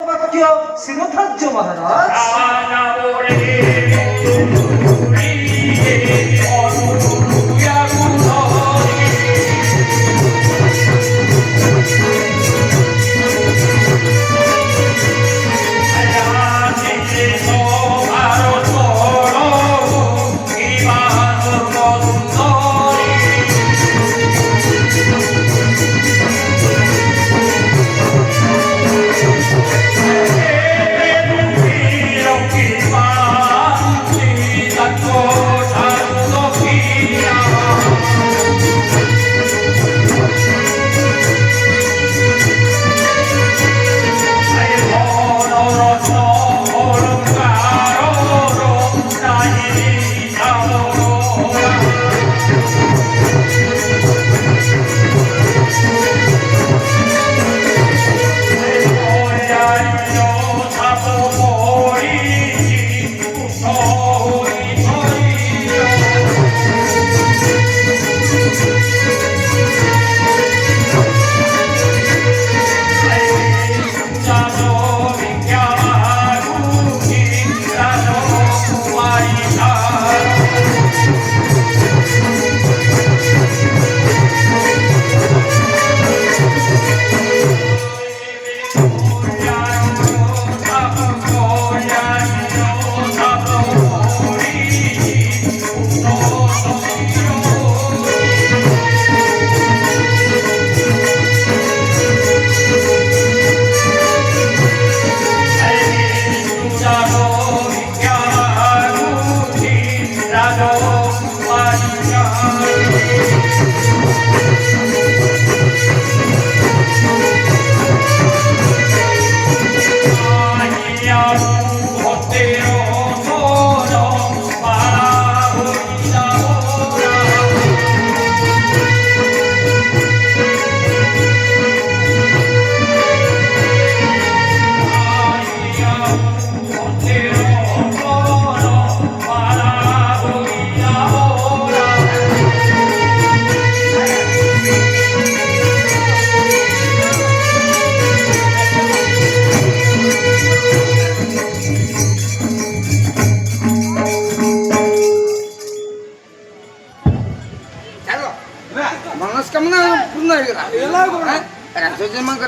বাক্য শিরোধার্য মহারাজ। मनस्कामना पूर्ण आहे का राजाचे मग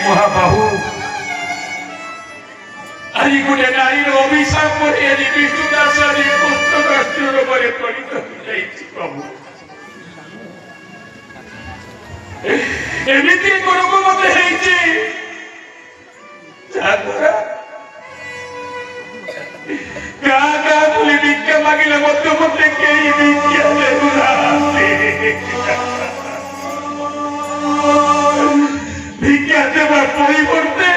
মহাবাহু আজি গোটে নারীর অভিশাপ করে আজ বিষ্ণু দাস আজ পুত্র রাষ্ট্রের উপরে পরিত হয়েছি প্রভু এমনিতে করব মতে হয়েছে গা গা বলে ভিক্ষা মাগিলে মধ্যে মধ্যে কেই ভিক্ষা দেবুরা ভিক্ষা দেবার পরিবর্তে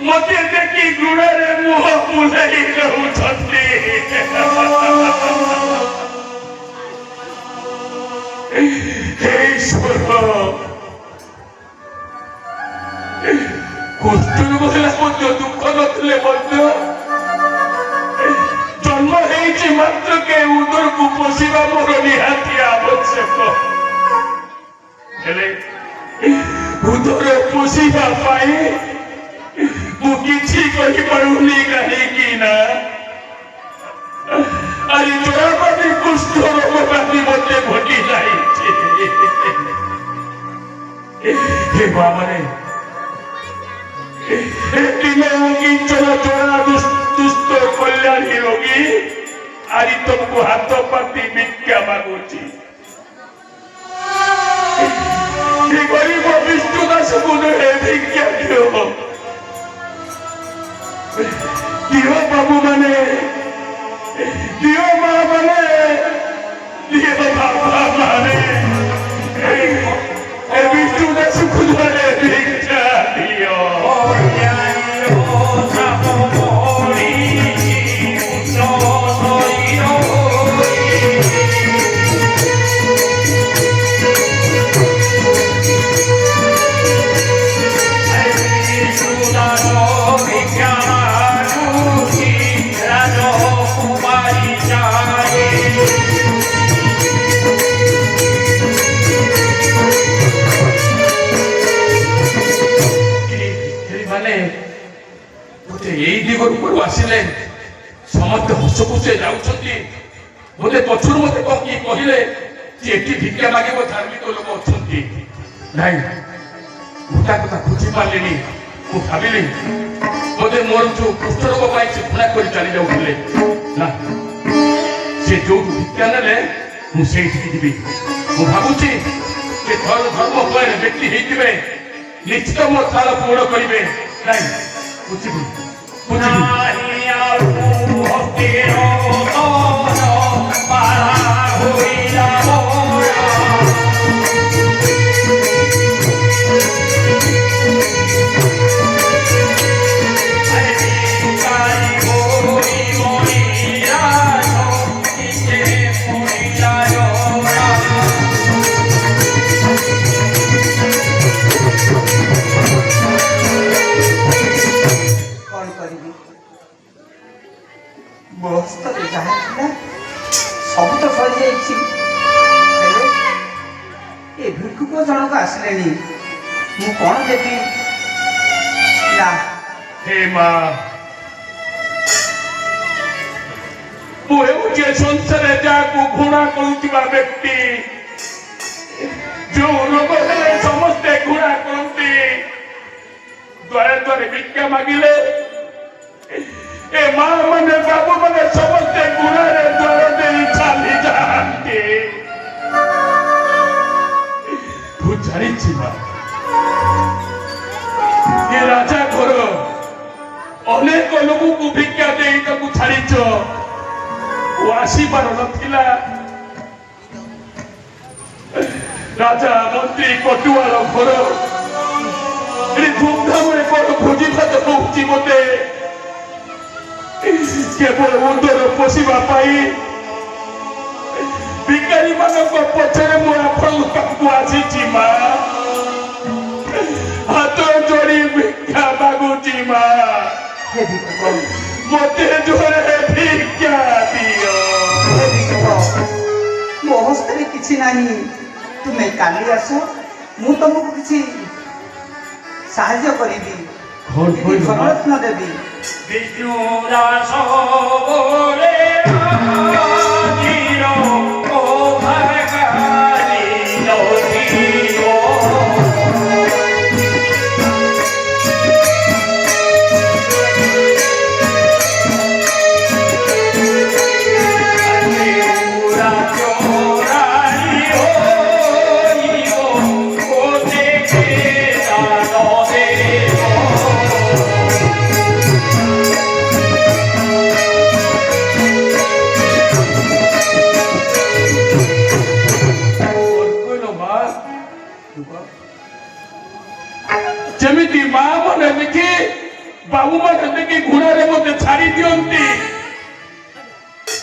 মতে দেখি গুড়ারে মুহ মুলাই রহুଛନ୍ତି କଷ୍ଟରେ ବସିଲା ମଧ୍ୟ ଦୁଃଖ ନଥିଲେ ମଧ୍ୟ ଜନ୍ମ ହେଇଛି ମାତ୍ରକେ ଉଦରକୁ ପୋଷିବା ମୋର ନିହାତି ଆବଶ୍ୟକ ହେଲେ ଉଦର ପୋଷିବା ପାଇଁ ମୁଁ କିଛି କରିପାରୁନି କାହିଁକି ନା ଆଜି ଜଳାପାତି କୁଷ୍ଠ ରୋଗ ବ୍ୟାପି ମୋତେ ଘଟି ଯାଇଛି ହେ ବାବାରେ ଦୁଷ୍ଟ କଲ୍ୟାଣୀ ରୋଗୀ ଆଜି ତମକୁ ହାତ ପାତି ଭିକ୍ଷା ମାଗୁଛି ଗରିବ ବିଷ୍ଣୁ ଦାସକୁ ଭିକ୍ଷା ଦିଅ ବାବୁ ମାନେ ଦିଅ ମା ମାନେ ଦିଅ ବାବା ମାନେ ଆସିଲେ ସମସ୍ତେ ହସ ଖୁସି ଯାଉଛନ୍ତି। ମୋତେ ପଛରୁ ମୋତେ କଣ କିଏ କହିଲେ ଯେ ଏଠି ଭିକ୍ଷା ମାଗିବ ଧାର୍ମିକ ଲୋକ ଅଛନ୍ତି। ନାଇଁ ମୁଁ ତା କଥା ବୁଝିପାରିଲିନି। ମୁଁ ଭାବିଲି ବୋଧେ ମୋର ଯୋଉ କୁଷ୍ଠରୋଗ ପାଇଁ ସେ ଘୃଣା କରି ଚାଲି ଯାଉଥିଲେ। ନା ସେ ଯୋଉଠୁ ଭିକ୍ଷା ନେଲେ ମୁଁ ସେଇଠିକି ଯିବି। ମୁଁ ଭାବୁଛି ଯେ ଧର୍ମ ଭୟରେ ବ୍ୟକ୍ତି ହେଇଥିବେ ନିଶ୍ଚିତ ମୋ ଥାଳ ପୂରଣ କରିବେ। ନାଇଁ ବୁଝିବି ବୁଝିବି। କଣ କରିବି? ମୋ ହସ୍ତରେ ଯାହା ଥିଲା ସବୁ ତ ସରିଯାଇଛି। ହେଲେ ଏ ଭିକ୍ଷୁକ ଜଣକ ଆସିଲେଣି, ମୁଁ କଣ ଦେବି? ନା ହେ ମା, ମୁଁ ହେଉଛି ଏ ସଂସାରରେ ଯାହାକୁ ଘୃଣା କରୁଥିବା ବ୍ୟକ୍ତି। ଯୋଉ ରୋଗ ହେଲେ ସମସ୍ତେ ଘୃଣା କରନ୍ତି। ଦ୍ୱାରେ ଦ୍ୱାରେ ଭିକ୍ଷା ମାଗିଲେ ଏ ମା ମାନେ ବାବୁ ମାନେ ସମସ୍ତେ ଘୃଣାରେ ଦ୍ୱାର ଦେଇ ଚାଲି ଯାଆନ୍ତି। ତୁ ଜାଣିଛି ମା, ଏ ରାଜା ଘର ଅନେକ ଲୋକଙ୍କୁ ଭିକ୍ଷା ଦେଇ ତାକୁ ଛାଡ଼ିଛ। ଓ ଆସିବାର ନଥିଲା। ରାଜା ମନ୍ତ୍ରୀ ପଟୁଆଳ ଘର ଏଠି ଧୁମଧାମରେ କଣ ଭୋଜି ଭାତ ହଉଛି। ମୋତେ କେବଳ ଉଦର ପୋଷିବା ପାଇଁ ଭିକାରୀ ମାନଙ୍କ ପଛରେ ମୁଁ ଆପଣଙ୍କ ପାଖକୁ ଆସିଛି ମା। ହାତ ଯୋଡ଼ି ଭିକ୍ଷା ମାଗୁଛି ମା। ହେ ଭିକ୍ଷୁକ, ମୋତେ ଜୋରେ ଭିକ୍ଷା ଦିଅ। ହେ ଭିକ୍ଷୁକ, ମୋ ହସ୍ତରେ କିଛି ନାହିଁ। ତୁମେ କାଲି ଆସ, ମୁଁ ତମକୁ କିଛି ସାହାଯ୍ୟ କରିବି, କିଛି ଧନରତ୍ନ ଦେବି। ବିଷ୍ଣୁ ଦାସ ବୋଲେ ଆଜିର ଓ ଭାଗାରୀ ନଥିବ। ଯେମିତି ମା ମାନେ ଦେଖି ବାବୁ ମାନେ ଦେଖି ଘୃଣାରେ ମୋତେ ଛାଡ଼ି ଦିଅନ୍ତି,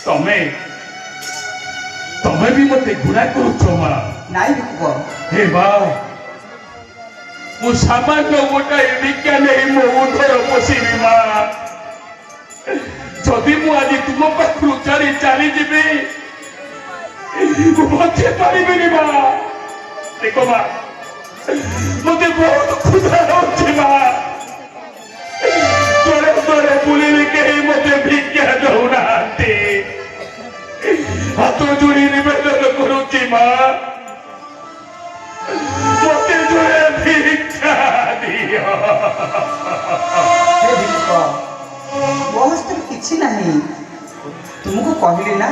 ତମେ ତମେ ବି ମୋତେ ଘୃଣା କରୁଛ ମା। ନାଇଁ ଭିକ୍ଷୁକ, ହେ ମା, ମୁଁ ସାମାନ୍ୟ ଗୋଟାଏ ଭିକ୍ଷା ନେଇ ମୋ ଉଦର ପୋଷିବି ମା। ଯଦି ମୁଁ ଆଜି ତୁମ ପାଖରୁ ଚାଲିଯିବି ମୁଁ ବଞ୍ଚି ପାରିବିନି ମା। ଦେଖ ମା, ମୋତେ ବହୁତ କ୍ଷୁଧା ହେଉଛି ମା। ଦ୍ୱାରେ ଦ୍ୱାରେ ବୁଲିଲେ କେହି ମୋତେ ଭିକ୍ଷା ଦେଉନାହାନ୍ତି। ହାତ ଯୋଡ଼ି ନିବେଦନ କରୁଛି ମା, ମୋତେ ଜୋରେ ଭିକ୍ଷା ଦିଅ। ହେ ଭିକ୍ଷୁକ, ମୋ ହସ୍ତରେ କିଛି ନାହିଁ। ତୁମକୁ କହିଲି ନା,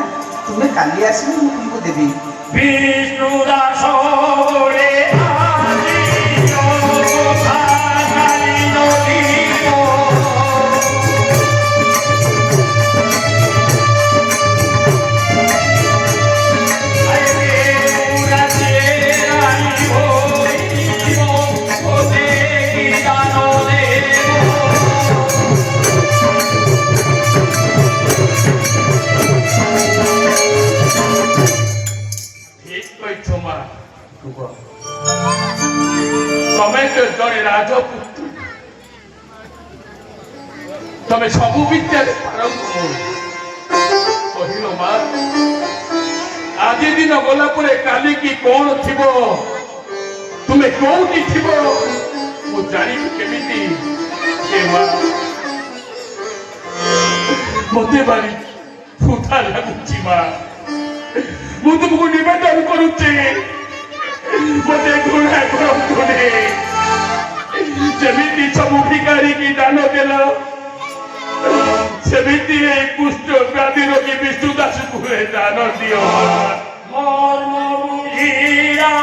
ତୁମେ କାଲି ଆସିଲେ ମୁଁ ତୁମକୁ ଦେବି। ବିଷ୍ଣୁ ଦାସ ବୋଲେ ଆଜିର ଭାଗାରୀ ନଥିବ। ତମେ ତ ଜଣେ ରାଜପୁତ୍ର, ତମେ ସବୁ ବିଦ୍ୟାରେ ପାରଙ୍ଗମ। କହିଲ ମା, ଆଜି ଦିନ ଗଲା ପରେ କାଲି କି କଣ ଥିବ, ତୁମେ କୋଉଠି ଥିବ ମୁଁ ଜାଣିବି କେମିତି? ଏ ମା, ମତେ ଭାରି କ୍ଷୁଧା ଲାଗୁଛି ମା ମୁଁ ତୁମକୁ ନିବେଦନ କରୁଛି ମତେ ଘୃଣା କରନ୍ତୁନି ଯେମିତି ସବୁ ଭିକାରୀକି ଦାନ ଦେଲ ସେମିତି ଏ କୁଷ୍ଠ ବ୍ୟାଧି ରୋଗୀ ବିଷ୍ଣୁ ଦାସକୁ ଦାନ ଦିଅ ମର୍ମ ବୁଝିଲା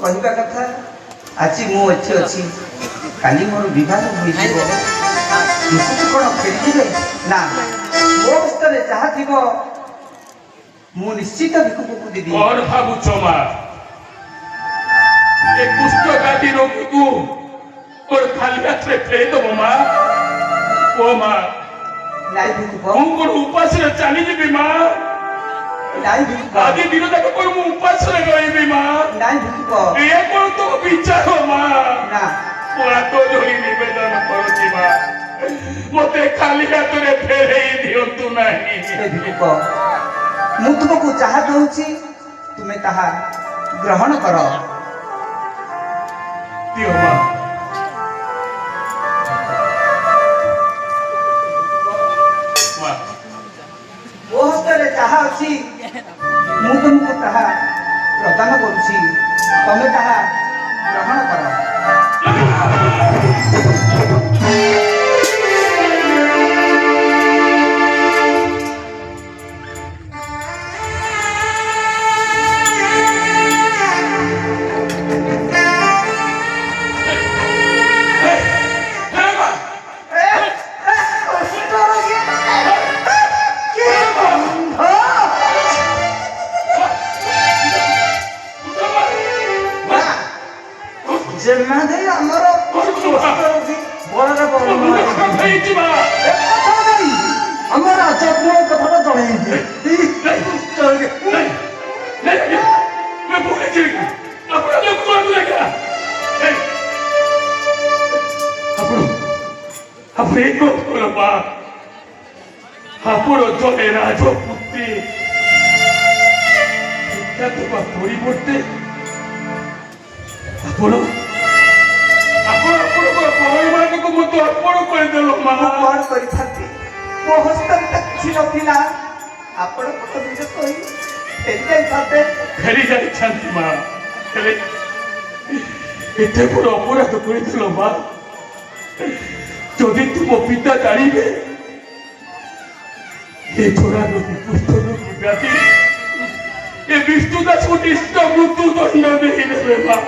କହିବା କଥା ଆଜି ମୁଁ ଏଠି ଅଛି କାଲି ମୋର ବିବାହ ହୋଇଯିବ ଭିକୁକୁ କ'ଣ ଫେରିଯିବେ ନା ମୋ ହସ୍ତରେ ଯାହା ଥିବ ମୁଁ ନିଶ୍ଚିତ ଭିକୁକୁ ଦେବି କ'ଣ ଭାବୁଛ ମା ଏ କୁଷ୍ଠ ବ୍ୟାଧି ରୋଗୀକୁ କ'ଣ ଖାଲି ହାତରେ ଫେରିଦେବ ମା ଓ ମା ନାଇଁ ଭିକୁକ ମୁଁ କ'ଣ ଉପାସରେ ଚାଲିଯିବି ମା ନାଇଁ ଭିକୁକ ଆଜି ଦିନ ଯାକ କ'ଣ ମୁଁ ଉପାସରେ ରହିବି ମା ନାଇଁ ଭିକୁକ ଏ କ'ଣ ତୋ ବିଚାର ମା ନା ମୁଁ ହାତ ଯୋଡ଼ି ନିବେଦନ କରୁଛି ମା ମତେ ଖାଲି ହାତରେ ଫେରେଇ ଦିଅନ୍ତୁ ନାହିଁ ଭିକୁକ ମୁଁ ତୁମକୁ ଯାହା ଦଉଛି ତୁମେ ତାହା ଗ୍ରହଣ କର ଦିଅ ମା ମୋ ହସ୍ତରେ ଯାହା ଅଛି ମୁଁ ତୁମକୁ ତାହା ପ୍ରଦାନ କରୁଛି ତମେ ତାହା ଗ୍ରହଣ କର ଆମର ଆମର ଆଚାର୍ଯ୍ୟ କଥାଟା ଜଣେଇଛି ଆପଣ ଜଣେ ରାଜପୁତ୍ରୀ ଶିକ୍ଷା ଦେବା ପରିବର୍ତ୍ତେ ଆପଣ ଆପଣଙ୍କର ପରିବାରକୁ ମୋତେ ଅର୍ପଣ କରିଦେଲ ମା କ'ଣ କରିଥାନ୍ତି ମୋ ହସ୍ତରେ କିଛି ନଥିଲା ଆପଣ ନିଜ କହି ଫେରି ଯାଇଥାନ୍ତେ ଫେରି ଯାଇଥାନ୍ତି ମା ହେଲେ ଏତେ ବଡ଼ ଅପରାଧ କରିଥିଲ ମା ଯଦି ତୁମ ପିତା ଜାଣିବେ ଏ ଛୋରା ରୋଗୀ କୁଷ୍ଠ ରୋଗୀ ବ୍ୟାଧି ଏ ବିଷ୍ଣୁ ଦାସକୁ ନିଶ୍ଚିତ ମୃତ୍ୟୁ ଦଣ୍ଡ ଦେଇଦେବେ ମା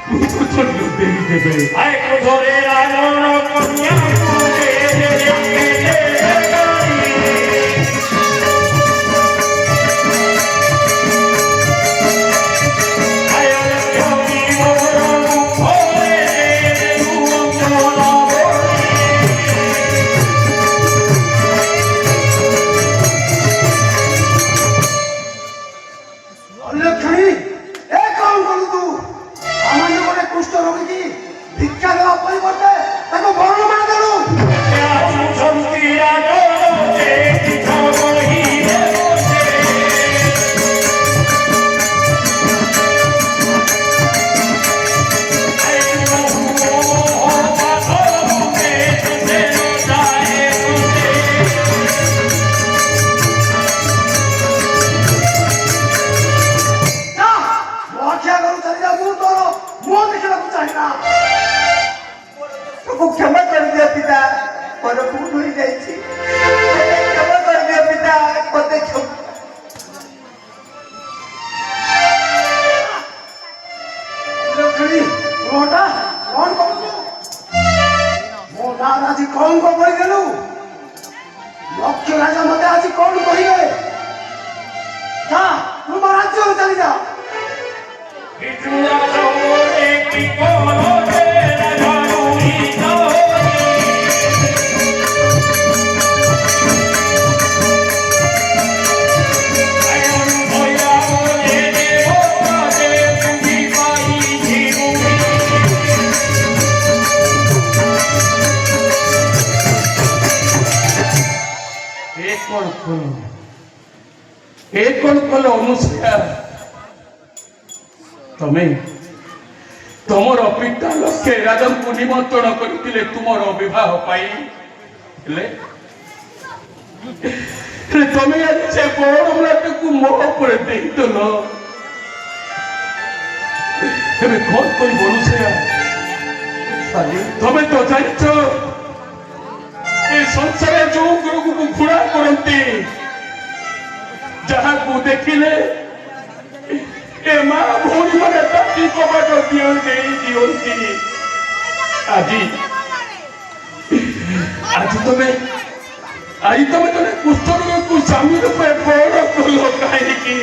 ମୃତ୍ୟୁ ଦଣ୍ଡ ଦେଇଦେବେ ଆଏ କ୍ରୋଧରେ ରାଜନ କନ୍ୟାକୁ क्षमा कर दिया पिता और भूल हो जाइए क्षमा कर दिया पिता मत मोटा कौन कौन मोटा आज कौन को बोल गेलु मुख्य राजा मते आज कौन कहिए जा तुम राज्य में चली जा बिचुरा सोरे की कोनो रे राजानुनी କଲ ଅନୁସୂୟା ତମେ ତମର ପିତା ଲୋକେ ରାଜାଙ୍କୁ ନିମନ୍ତ୍ରଣ କରିଥିଲେ ତୁମର ବିବାହ ପାଇଁ ହେଲେ ତମେ ଆଜି ସେ ବଡ଼ ରାଜାକୁ ମୋ ଉପରେ ଦେଇଦେଲ ଏବେ କଣ କରିବ ଅନୁସୂୟା ତମେ ତ ଜାଣିଛ ଏ ସଂସାରରେ ଯୋଉ ଗୁରୁକୁ ଘୃଣା କରନ୍ତି ଯାହାକୁ ଦେଖିଲେ ଏ ମା ଭଉଣୀ ମାନେ ତାକି କବାଟ ଦେଇ ଦିଅନ୍ତି ଆଜି ତମେ ଜଣେ କୁଷ୍ଠ ରୋଗକୁ ସ୍ୱାମୀ ରୂପେ ବଡ଼ କଲ କାହିଁକି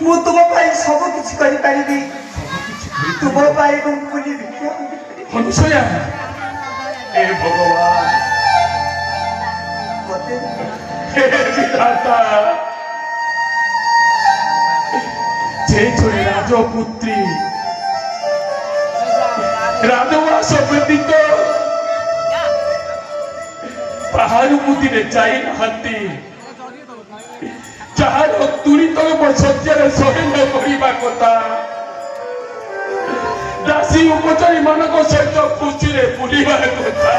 ମୁଁ ତୁମ ପାଇଁ ସବୁ କିଛି କରିପାରିବି ତୁମ ପାଇଁ ମୁଁ ବୋଲି ଭିକ୍ଷା ଅନୁସୂୟା ଏ ଭଗବାନ ମତେ ହେ ବିଧାତା যে জনে রাজপুত্রী রাজবাস ব্যতীত পাহাড় বুদ্ধিরে যাই নাহাନ୍ତି যাହାର ତୁରିତମ ଶଯ୍ୟାରେ ଶୟନ କରିବା କଥା ଦାସୀ ଉପଚାରୀ ମାନଙ୍କ ସହିତ ଖୁସିରେ ବୁଲିବା କଥା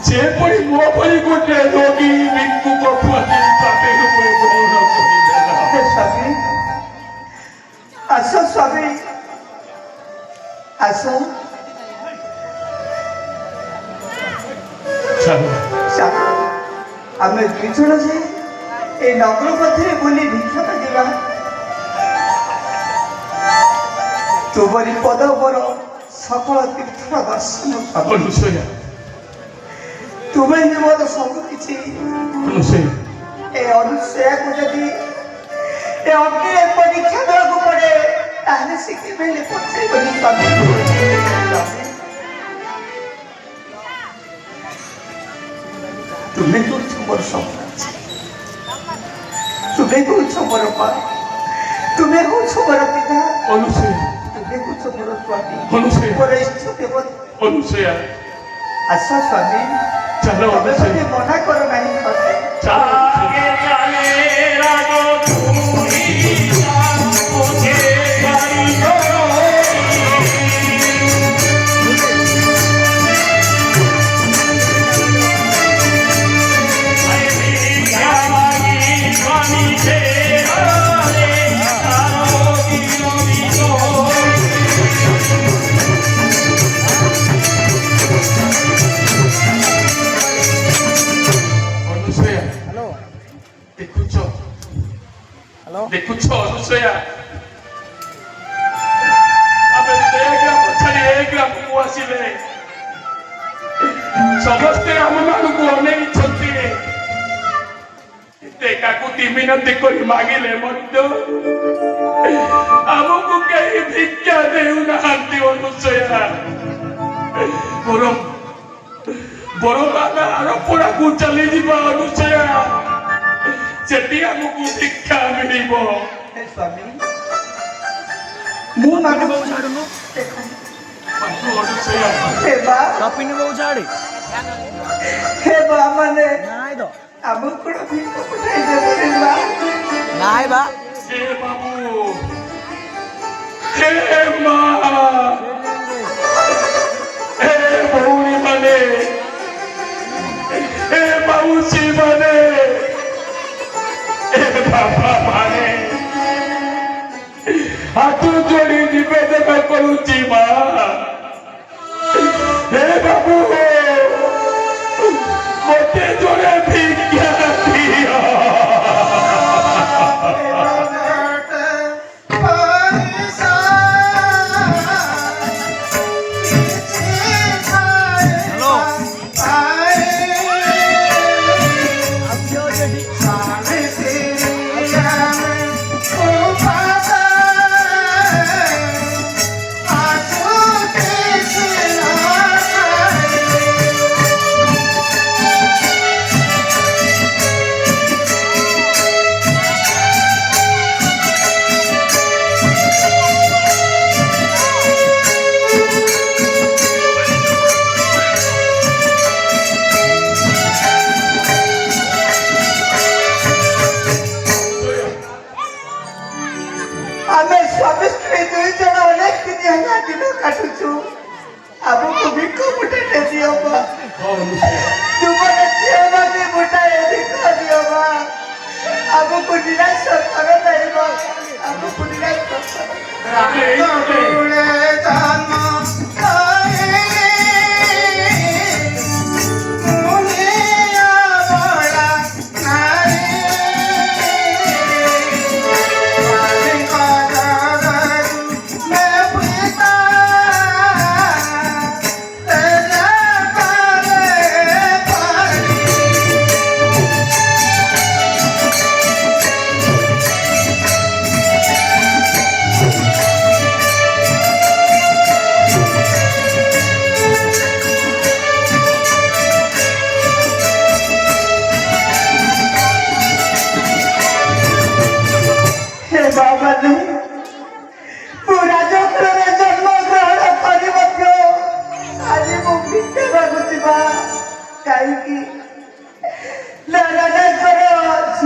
ସେ ପୁଣି ମୋ ଭଳି ଗୋଟେ ରୋଗୀ ଭିକ୍ଷୁକ ଖୁଆଇ ସ୍ୱାମୀ ରୂପେ ଗ୍ରହଣ କରିଦେଲା ସ୍ୱାମୀ ଆସ ସ୍ୱାମୀ ଆସ ଆମେ ଦୁଇ ଜଣ ଯେ ଏ ନଗର ମଧ୍ୟରେ ବୁଲି ଭିକ୍ଷା ମାଗିବା ତୁମରି ପଦ ମୋର ସକଳ ତୀର୍ଥର ଦର୍ଶନ ଅନୁସୂୟା ତୁମେ ହିଁ ମୋର ସବୁ କିଛି ଅନୁସୂୟା ଏ ଅନୁସୂୟାକୁ ଯଦି ଏ ଅଗ୍ନିରେ ପରୀକ୍ଷା ଦେବାକୁ ପଡେ ତାହେଲେ ସେ କେବେ ହେଲେ ପଛେଇବନି ସ୍ୱାମୀ ତୁମେ କହୁଛ ମୋର ସମ୍ରାଟ ତୁମେ କହୁଛ ମୋର ମା ତୁମେ କହୁଛ ମୋର ପିତା ଅନୁସୂୟା ତୁମେ କହୁଛ ମୋର ସ୍ୱାମୀ ଅନୁସୂୟା ମୋର ଇଷ୍ଟ ଦେବତା ଅନୁସୂୟା ଆସ ସ୍ୱାମୀ ଚାଲ ତମେ ଅନୁସୂୟା ମୋତେ ମନା କର ନାହିଁ ସ୍ୱାମୀ ଚାଲ ଦେଖୁଛ ଅନୁସୂୟା ଆମେ ସେ ଗ୍ରାମ ଛାଡ଼ି ଏ ଗ୍ରାମକୁ ଆସିଲେ ସମସ୍ତେ ଆମମାନଙ୍କୁ ଅନେଇଛନ୍ତି ଏତେ କାକୁତି ମିନତି କରି ମାଗିଲେ ମଧ୍ୟ ଆମକୁ କେହି ଭିକ୍ଷା ଦେଉନାହାନ୍ତି ଅନୁସୂୟା ବରଂ ଆମେ ଆରପଡ଼ାକୁ ଚାଲିଯିବା ଅନୁସୂୟା ସେଠି ଆମକୁ ଭିକ୍ଷା ମିଳିବ ହେ ସ୍ୱାମୀ ମୁଁ ମାଗୁଛି ଅନୁସୂୟା ହେ ବା कपिनी बहु छाड़ी ହେ ବା ମାନେ नाय तो ଆମକୁ କ'ଣ ଭିକ ପଠାଇ ଦେବେ ବା नाय बा हे बाबू हे माँ हे भौणी माने हे माउसी माने हे बाबा माने हाथ जोड़ी निवेदन करुची माँ हे बाबू मोटे जोड़े भिक्षा दिया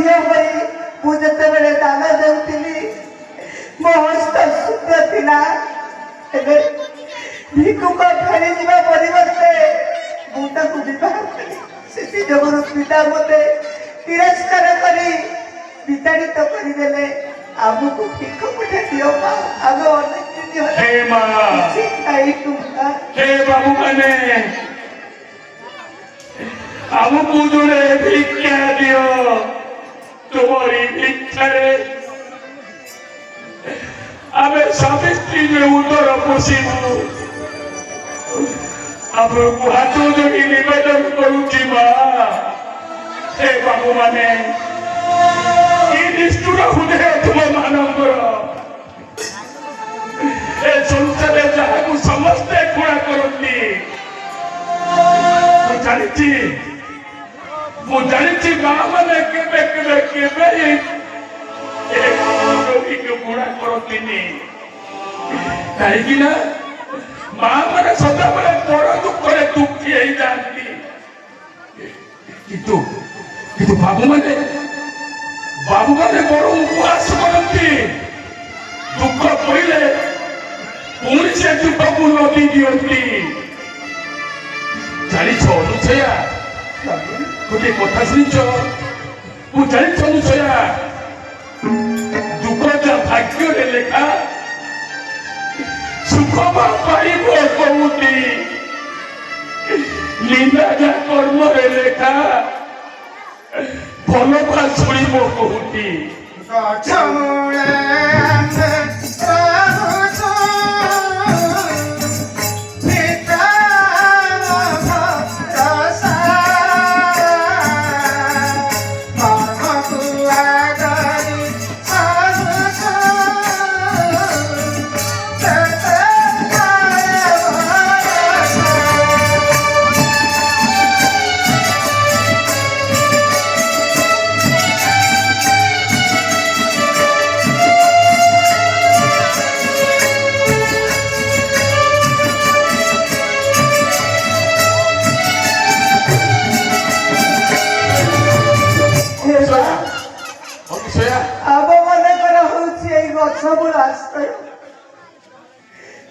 ଝିଅ ହୋଇ ମୁଁ ଯେତେବେଳେ ଦାନ ଦେଉଥିଲି ମୋ ହସ୍ତ ଶୁଦ୍ଧ ଥିଲା। ଏବେ ଭିକ୍ଷୁକ ଫେରିଯିବା ପରିବର୍ତ୍ତେ ମୁଁ ତାକୁ ବିବାହ କଲି। ସେଥି ଯୋଗୁଁ ପିତା ମୋତେ ତିରସ୍କାର କରି ବିତାଡ଼ିତ କରିଦେଲେ। ଆମକୁ ଭିକ ପଠା ଦିଅ ମା, ଆମେ ଅନେକ ଦିନ ହେ ମା, କିଛି ଖାଇନୁ ମା। ହେ ବାବୁ ମାନେ ଆମକୁ ଜଣେ ଭିକ୍ଷା ଦିଅ। ତୁମରି ଭିକ୍ଷାରେ ଆମେ ସ୍ୱାମୀ ସ୍ତ୍ରୀରେ ଉଦର ପୋଷିବୁ। ଆପଣଙ୍କୁ ହାତ ଯୋଡ଼ି ନିବେଦନ କରୁଛି ମା। ହେ ବାବୁ ମାନେ, କି ନିଷ୍ଠୁର ହୃଦୟ ତୁମମାନଙ୍କର। ଏ ସଂସାରରେ ଯାହାକୁ ସମସ୍ତେ ଘୃଣା କରନ୍ତି। ମୁଁ ଜାଣିଛି ମା ମାନେ କେବେ କେବେ କେବେ ରୋଗୀକୁ ଘୃଣା କରନ୍ତିନି। କାହିଁକି ନା ମା ମାନେ ସଦାବେଳେ ବଡ ଦୁଃଖରେ ଦୁଃଖୀ ହେଇଯାଆନ୍ତି। କିନ୍ତୁ ବାବୁମାନେ ବଡ ଉପହାସ କରନ୍ତି। ଦୁଃଖ ପଇଲେ ପୁଣି ସେ ଦୁଃଖକୁ ନଦୀ ଦିଅନ୍ତି। ଜାଣିଛ ଅନୁସୟା, ଗୋଟିଏ କଥା ଶୁଣିଛ? ମୁଁ ଜାଣିଛ ଅନୁସୟା, ଦୁଃଖ ଯା ଭାଗ୍ୟରେ ଲେଖା, ସୁଖ ବା ପାଇବ କୋଉଠି। ନିନ୍ଦା ଯା କର୍ମରେ ଲେଖା, ଭଲ ବା ଶୁଣିବ କୋଉଠି। ସବୁର ଆଶ୍ରୟ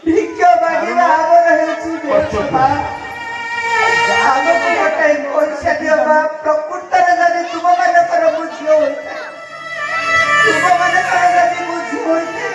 ଭିକ୍ଷ ମାଗିବା ଆମର ହେଉଛି ବେଶମା। ଆମକୁ ଗୋଟାଏ ପଇସା ଦିଅ ମା। ପ୍ରକୃତରେ ଯଦି ତୁମମାନଙ୍କର ବୁଝି ହୋଇଥାଏ, ତୁମମାନଙ୍କର ଯଦି ବୁଝି ହୋଇଥାଏ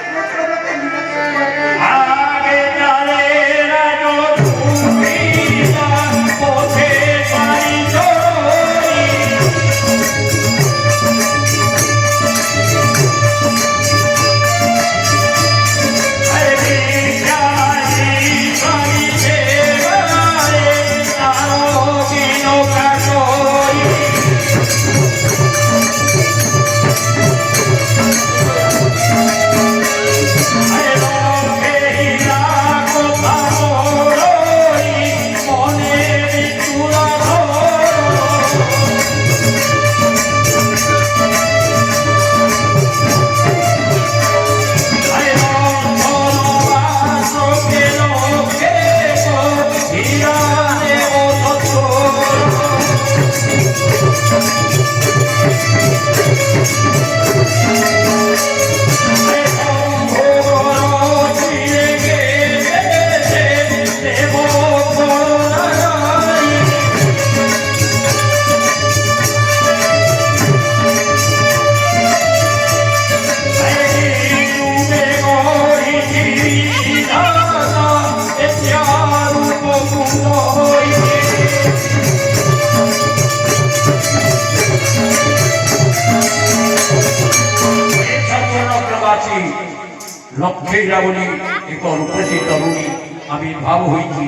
ଲକ୍ଷ୍ମୀରା ବୋଲି ଏକ ରୂପସୀ ତରୁଣୀ ଆବିର୍ଭାବ ହୋଇଛି।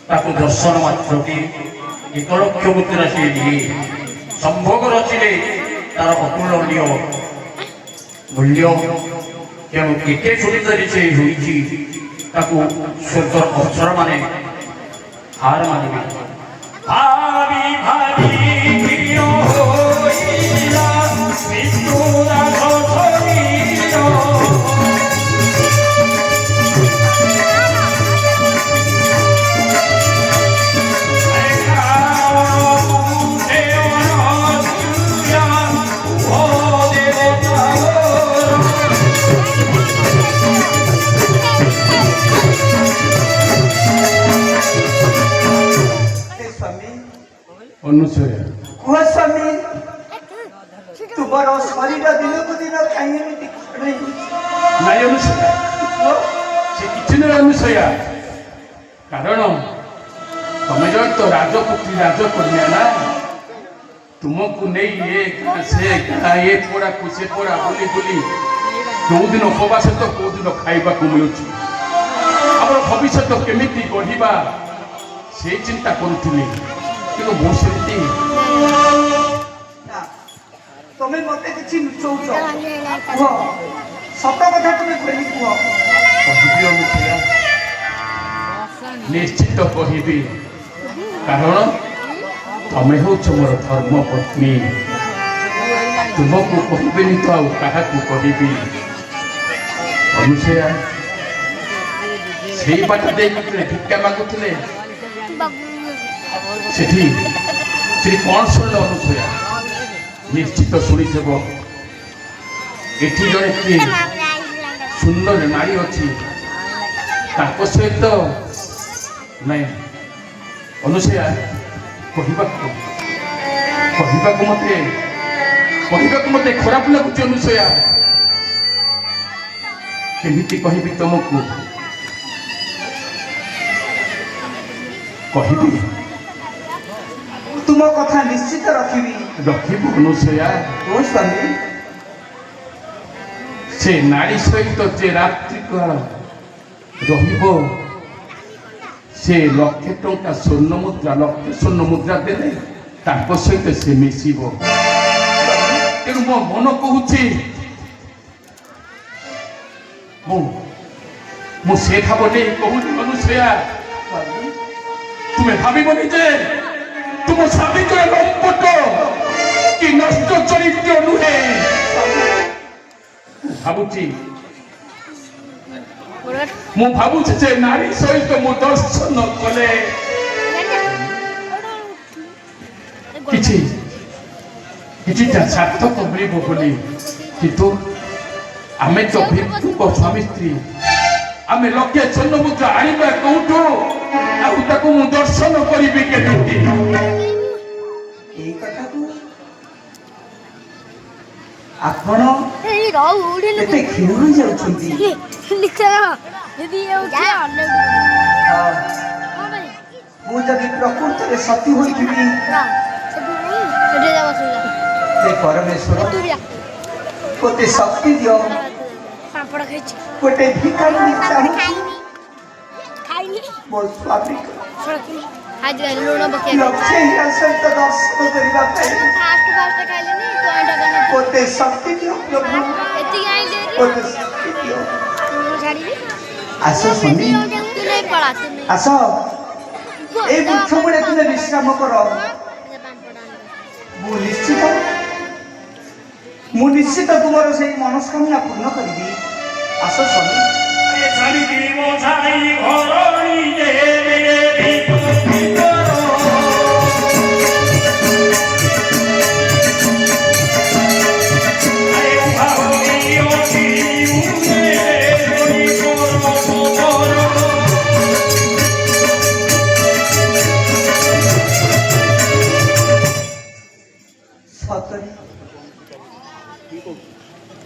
ତାକୁ ଦର୍ଶନ ମାତ୍ରକେ 1 ଲକ୍ଷ ମୁଦ୍ରା ସେ ଦିଏ। ସମ୍ଭୋଗ ରଚିଲେ ତାର ଅତୁଳନୀୟ ମୂଲ୍ୟ। ତେଣୁ କେତେ ସୁନ୍ଦରୀ ସେ ହୋଇଛି, ତାକୁ ସ୍ୱର୍ଗର ଅପ୍ସରାମାନେ ହାର ମାନିବେ। ଭାବି ଭାବି ପ୍ରିୟ ହୋଇଲା ବିଷ୍ଣୁନାଥ ଶରୀର। ସ୍ୱାମୀ ତୁମର ଶରୀର ଦିନକୁ ଦିନ କାହିଁ ଏମିତି କ୍ଷୀଣ ହେଉଛି? ନାଇଁ ଅନୁସୟା, ସେ କିଛି ନୁହେଁ ଅନୁସୟା। କାରଣ ତମେ ଜଣେ ତ ରାଜପୁତ୍ରୀ ରାଜକନ୍ୟା ନା, ତୁମକୁ ନେଇ ଏ ଗାଁ ସେ ଗାଁ ଏ ପୋଡ଼ାକୁ ସେ ପୋଡ଼ା ବୁଲି ବୁଲି କୋଉଦିନ ଉପବାସ ତ କୋଉଦିନ ଖାଇବାକୁ ମିଳୁଛି। ଆମର ଭବିଷ୍ୟତ କେମିତି ଗଢ଼ିବା ସେଇ ଚିନ୍ତା କରୁଥିଲି, କିନ୍ତୁ ମୁଁ ସେମିତି ନା, ତମେ ମତେ କିଛି ଲୁଚଉଛ। କୁହ, ସତ କଥା ତୁମେ ଖୋଲି କୁହ। କହିବି ଅନୁସୟା, ନିଶ୍ଚିତ କହିବି। କାରଣ ତମେ ହେଉଛ ମୋର ଧର୍ମ ପତ୍ନୀ। ତୁମକୁ କହିବିନି ତ ଆଉ କାହାକୁ କହିବି? ଅନୁସୟା, ସେଇ ବାଟ ଦେଇକି ଭିକ୍ଷା ମାଗୁଥିଲେ, ସେଠି କଣ ଶୁଣିଲ ଅନୁସୟା? ନିଶ୍ଚିତ ଶୁଣିଥିବ, ଏଠି ଜଣେ କିଏ ସୁନ୍ଦର ନାରୀ ଅଛି, ତାଙ୍କ ସହିତ ନାଇଁ ଅନୁସୟା, କହିବାକୁ ମତେ ଖରାପ ଲାଗୁଛି ଅନୁସୟା। କେମିତି କହିବି ତମକୁ? କହିବି? ତୁମ କଥା ନିଶ୍ଚିତ ରଖିବି। ରଖିବୁ ଅନୁସୟା। ଓ ସ୍ୱାମୀ, ସେ ନାରୀ ସହିତ ଯେ ରାତ୍ରି କାଳ ରହିବ, ସେ ଲକ୍ଷେ ଟଙ୍କା ସ୍ୱର୍ଣ୍ଣ ମୁଦ୍ରା ଦେଲେ ତାଙ୍କ ସହିତ ସେ ମିଶିବ। ତେଣୁ ମୋ ମନ କହୁଛି ମୁଁ ସେ ଭାବ ନେଇ କହୁଛି ଅନୁସୟା, ତୁମେ ଭାବିବନି ଯେ ତୁମ ସ୍ୱାମୀଙ୍କର ଲମ୍ପଟ କି ନଷ୍ଟ ଚରିତ୍ର ନୁହେଁ। ମୁଁ ଭାବୁଛି ଯେ ନାରୀ ସହିତ ମୁଁ ଦର୍ଶନ କଲେ କିଛିଟା ସାର୍ଥକ ମିଳିବ ବୋଲି। କିନ୍ତୁ ଆମେ ତ ଭିକ୍ଷୁକ ସ୍ୱାମୀ ସ୍ତ୍ରୀ, ଆମେ ଲକ୍ଷେ ସ୍ୱର୍ଣ୍ଣ ମୁଦ୍ରା ଆଣିବା କୋଉଠୁ? ଆଉ ତାକୁ ମୁଁ ଦର୍ଶନ କରିବି କେମିତି? এই কথাକୁ ଆପଣ ଏତେ କ୍ଷୀଣ ହୋଇଯାଉଛନ୍ତି। ମୁଁ ଯଦି ପ୍ରକୃତରେ ସତୀ ହୋଇଥିବି, ହେ ପରମେଶ୍ୱର ଗୋଟେ ଶକ୍ତି ଦିଅ। ଗୋଟେ ଭିକାରୀ ଚାହୁଁଛି ମୋ ସ୍ୱାମୀ ଲକ୍ଷ୍ୟ ହୀରା ସହିତ ଦର୍ଶନ କରିବା ପାଇଁ। ଗୋଟେ ଶକ୍ତି ଦିଅ ପ୍ରଭୁ, ଗୋଟେ ଶକ୍ତି ଦିଅ। ଆସ ସ୍ୱାମୀ, ଆସ এই বৃক্ষ মূলে তুমি বিশ্রাম কর। ମୁଁ ନିଶ୍ଚିତ ତୁମର ସେଇ ମନସ୍କାମନା ପୂର୍ଣ୍ଣ କରିବି। ଆସ ସ୍ୱାମୀ।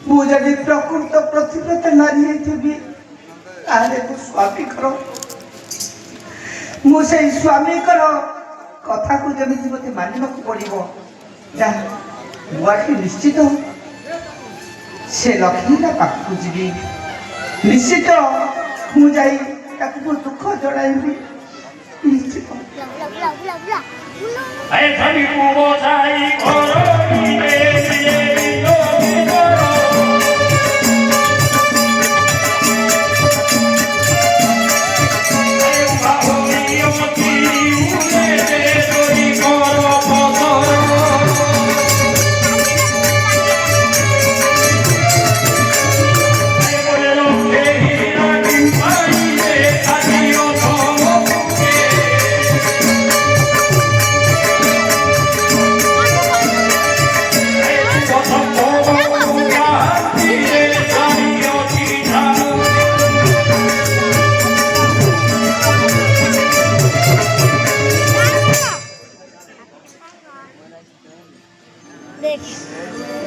ମୁଁ ଯଦି ପ୍ରକୃତ ପ୍ରତିବ୍ରତ ନାରୀ ହେଇଥିବି, ତାହେଲେ ମୋ ସ୍ୱାମୀଙ୍କର, ମୁଁ ସେଇ ସ୍ୱାମୀଙ୍କର କଥାକୁ ଯେମିତି ମୋତେ ମାନିବାକୁ ପଡ଼ିବ। ମୁଁ ଆଠି ନିଶ୍ଚିତ ସେ ଲକ୍ଷ୍ମୀର ପାଖକୁ ଯିବି। ନିଶ୍ଚିତ ମୁଁ ଯାଇ ତାକୁ ମୋ ଦୁଃଖ ଜଣାଇବି। ନିଶ୍ଚିତ। देख